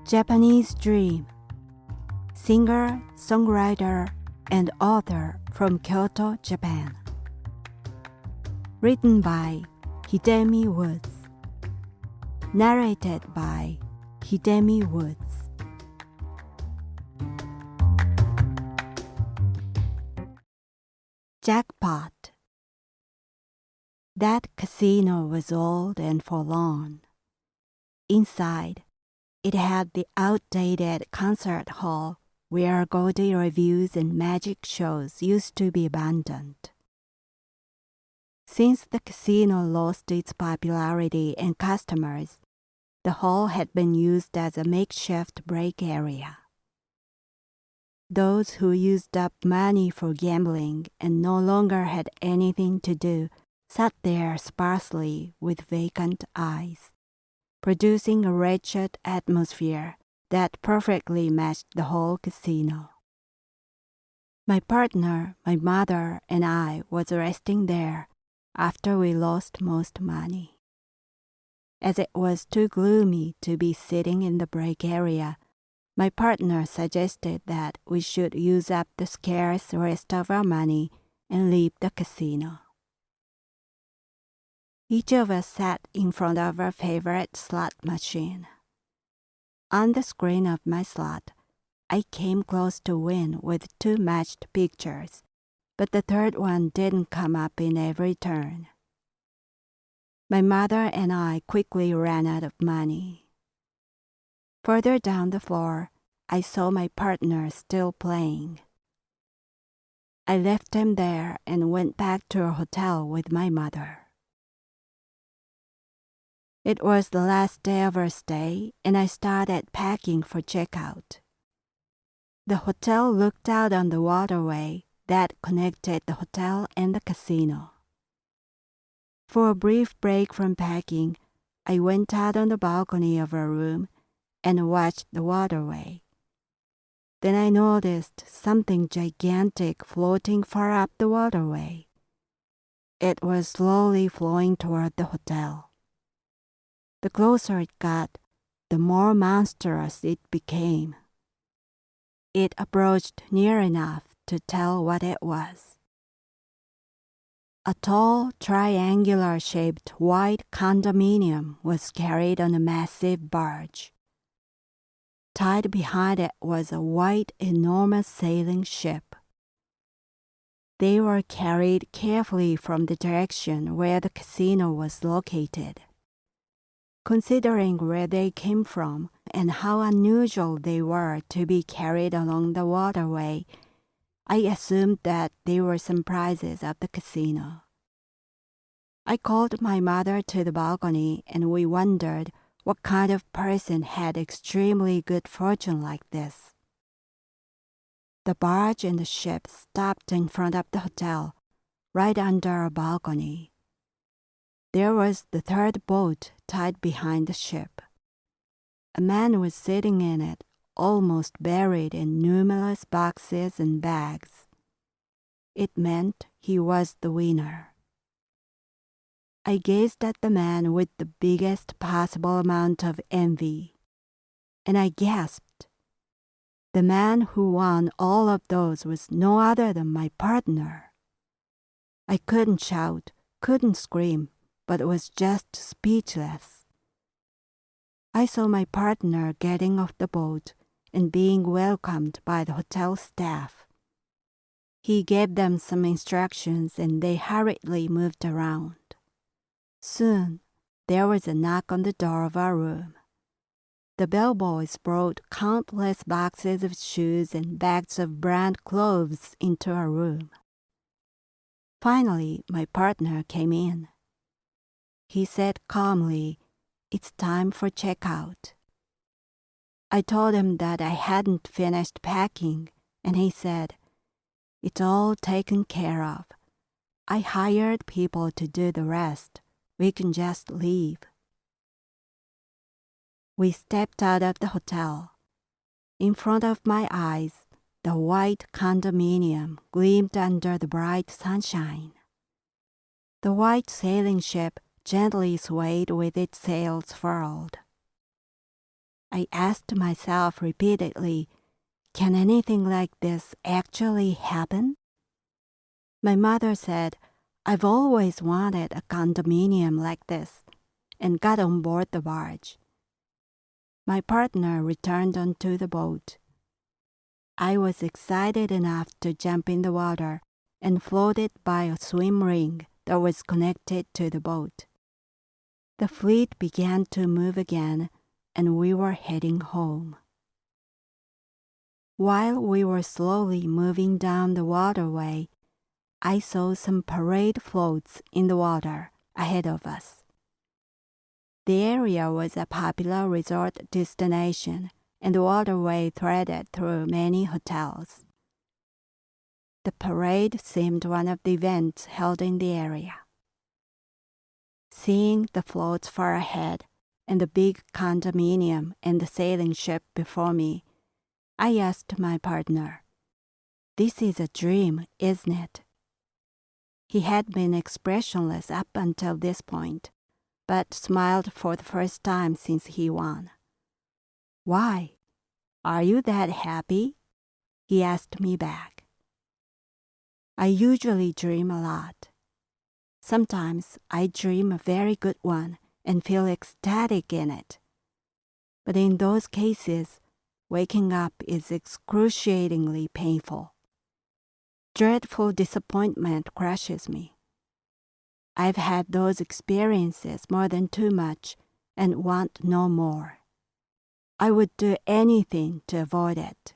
Japanese Dream. Singer, songwriter, and author from Kyoto, Japan. Written by Hidemi Woods. Narrated by Hidemi Woods. Jackpot. That casino was old and forlorn. Inside, it had the outdated concert hall where gaudy reviews and magic shows used to be abandoned. Since the casino lost its popularity and customers, the hall had been used as a makeshift break area. Those who used up money for gambling and no longer had anything to do sat there sparsely with vacant eyes, producing a wretched atmosphere that perfectly matched the whole casino. My partner, my mother, and I was resting there after we lost most money. As it was too gloomy to be sitting in the break area, my partner suggested that we should use up the scarce rest of our money and leave the casino. Each of us sat in front of our favorite slot machine. On the screen of my slot, I came close to win with 2 matched pictures, but the third one didn't come up in every turn. My mother and I quickly ran out of money. Further down the floor, I saw my partner still playing. I left him there and went back to a hotel with my mother. It was the last day of our stay, and I started packing for checkout. The hotel looked out on the waterway that connected the hotel and the casino. For a brief break from packing, I went out on the balcony of our room and watched the waterway. Then I noticed something gigantic floating far up the waterway. It was slowly flowing toward the hotel. The closer it got, the more monstrous it became. It approached near enough to tell what it was. A tall, triangular-shaped white condominium was carried on a massive barge. Tied behind it was a white, enormous sailing ship. They were carried carefully from the direction where the casino was located. Considering where they came from and how unusual they were to be carried along the waterway, I assumed that they were some prizes of the casino. I called my mother to the balcony and we wondered what kind of person had extremely good fortune like this. The barge and the ship stopped in front of the hotel, right under our balcony. There was the third boat tied behind the ship. A man was sitting in it, almost buried in numerous boxes and bags. It meant he was the winner. I gazed at the man with the biggest possible amount of envy, and I gasped. The man who won all of those was no other than my partner. I couldn't shout, couldn't scream, but was just speechless. I saw my partner getting off the boat and being welcomed by the hotel staff. He gave them some instructions and they hurriedly moved around. Soon, there was a knock on the door of our room. The bellboys brought countless boxes of shoes and bags of brand clothes into our room. Finally, my partner came in. He said calmly, "It's time for checkout." I told him that I hadn't finished packing, and he said, "It's all taken care of. I hired people to do the rest. We can just leave." We stepped out of the hotel. In front of my eyes, the white condominium gleamed under the bright sunshine. The white sailing ship gently swayed with its sails furled. I asked myself repeatedly, can anything like this actually happen? My mother said, I've always wanted a condominium like this, and got on board the barge. My partner returned onto the boat. I was excited enough to jump in the water and floated by a swim ring that was connected to the boat. The fleet began to move again, and we were heading home. While we were slowly moving down the waterway, I saw some parade floats in the water ahead of us. The area was a popular resort destination, and the waterway threaded through many hotels. The parade seemed one of the events held in the area. Seeing the floats far ahead and the big condominium and the sailing ship before me, I asked my partner, "This is a dream, isn't it?" He had been expressionless up until this point, but smiled for the first time since he won. "Why? Are you that happy?" he asked me back. I usually dream a lot. Sometimes I dream a very good one and feel ecstatic in it. But in those cases, waking up is excruciatingly painful. Dreadful disappointment crushes me. I've had those experiences more than too much and want no more. I would do anything to avoid it.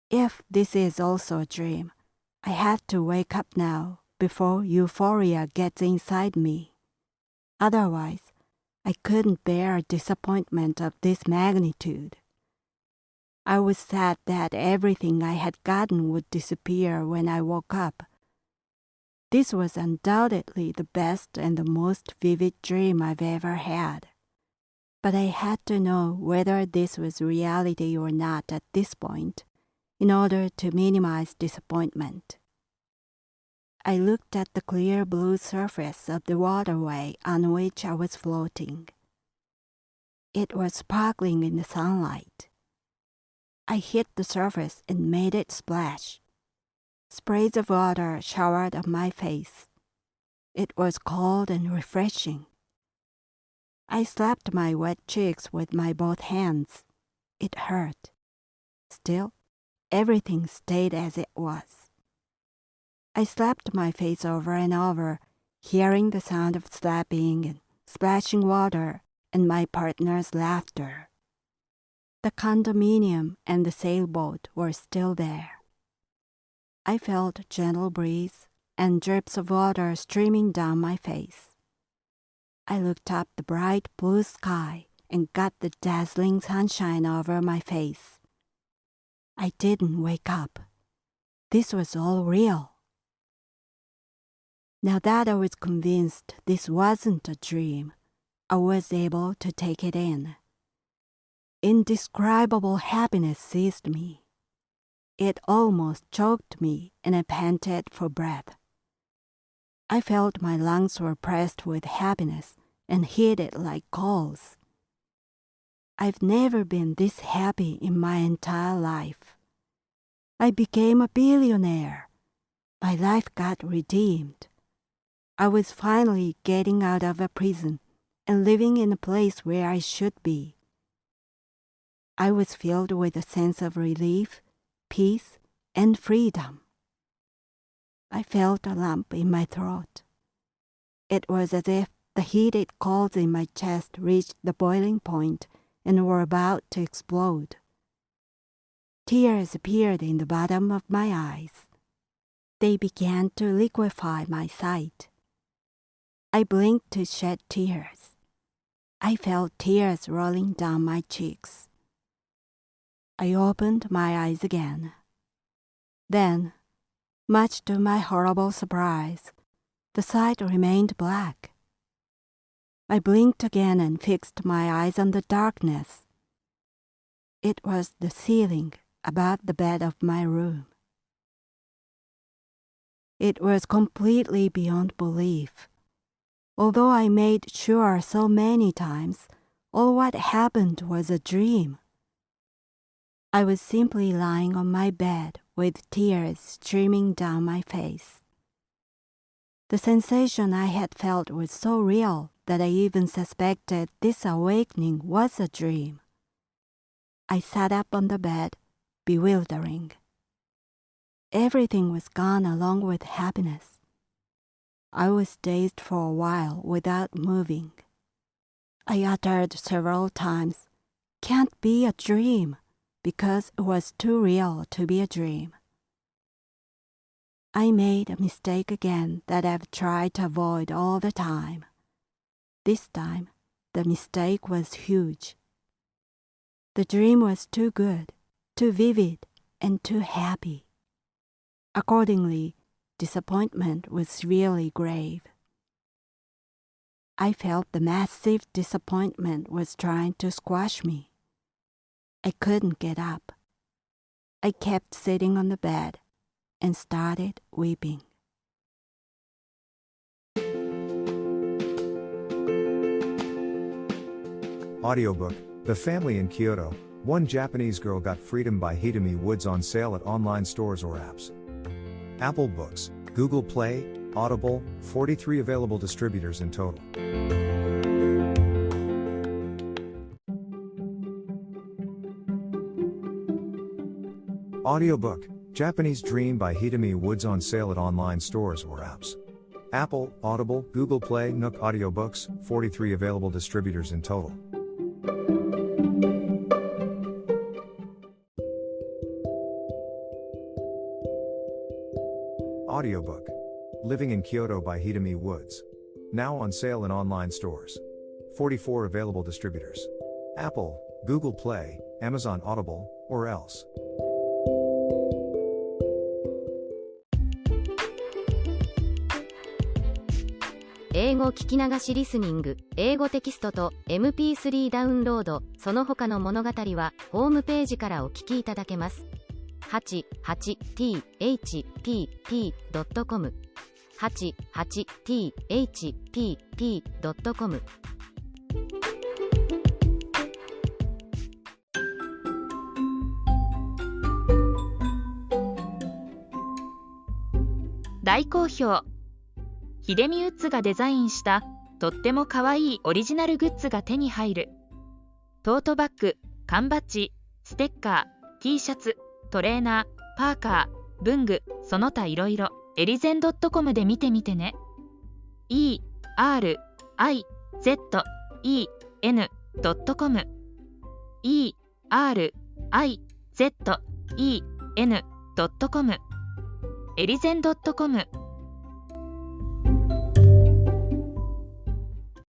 If this is also a dream, I have to wake up now before euphoria gets inside me. Otherwise, I couldn't bear disappointment of this magnitude. I was sad that everything I had gotten would disappear when I woke up. This was undoubtedly the best and the most vivid dream I've ever had. But I had to know whether this was reality or not at this point in order to minimize disappointment. I looked at the clear blue surface of the waterway on which I was floating. It was sparkling in the sunlight. I hit the surface and made it splash. Sprays of water showered on my face. It was cold and refreshing. I slapped my wet cheeks with my both hands. It hurt. Still, everything stayed as it was. I slapped my face over and over, hearing the sound of slapping and splashing water and my partner's laughter. The condominium and the sailboat were still there. I felt a gentle breeze and drips of water streaming down my face. I looked up the bright blue sky and got the dazzling sunshine over my face. I didn't wake up. This was all real. Now that I was convinced this wasn't a dream, I was able to take it in. Indescribable happiness seized me. It almost choked me and I panted for breath. I felt my lungs were pressed with happiness and heated like coals. I've never been this happy in my entire life. I became a billionaire. My life got redeemed. I was finally getting out of a prison and living in a place where I should be. I was filled with a sense of relief, peace, and freedom. I felt a lump in my throat. It was as if the heated coals in my chest reached the boiling point and were about to explode. Tears appeared in the bottom of my eyes. They began to liquefy my sight. I blinked to shed tears. I felt tears rolling down my cheeks. I opened my eyes again. Then, much to my horrible surprise, the sight remained black. I blinked again and fixed my eyes on the darkness. It was the ceiling above the bed of my room. It was completely beyond belief. Although I made sure so many times, all what happened was a dream. I was simply lying on my bed with tears streaming down my face. The sensation I had felt was so real that I even suspected this awakening was a dream. I sat up on the bed, bewildering. Everything was gone along with happiness. I was dazed for a while without moving. I uttered several times, "Can't be a dream," because it was too real to be a dream. I made a mistake again that I've tried to avoid all the time. This time, the mistake was huge. The dream was too good, too vivid, and too happy. Accordingly, disappointment was really grave. I felt the massive disappointment was trying to squash me. I couldn't get up. I kept sitting on the bed and started weeping. Audiobook, The Family in Kyoto, One Japanese Girl Got Freedom by Hidemi Woods on sale at online stores or apps. Apple Books, Google Play, Audible, 43 available distributors in total. Audiobook, Japanese Dream by Hidemi Woods on sale at online stores or apps. Apple, Audible, Google Play, Nook Audiobooks, 43 available distributors in total. Audiobook, Living in Kyoto by Hidemi Woods. Now on sale in online stores. 44 available distributors. Apple, Google Play, Amazon Audible, or else. 英語聞き流しリスニング、英語テキストと MP3 ダウンロード、その他の物語はホームページからお聞きいただけます。88thpp.com 88thpp.com 大好評。秀美ウッズがデザインしたとっても可愛いオリジナルグッズが手に入る。トートバッグ、缶バッジ、ステッカー、T シャツ、トレーナー、パーカー、文具、その他いろいろ、エリゼン .com で見てみてね。erizen.com erizen.com エリゼン .com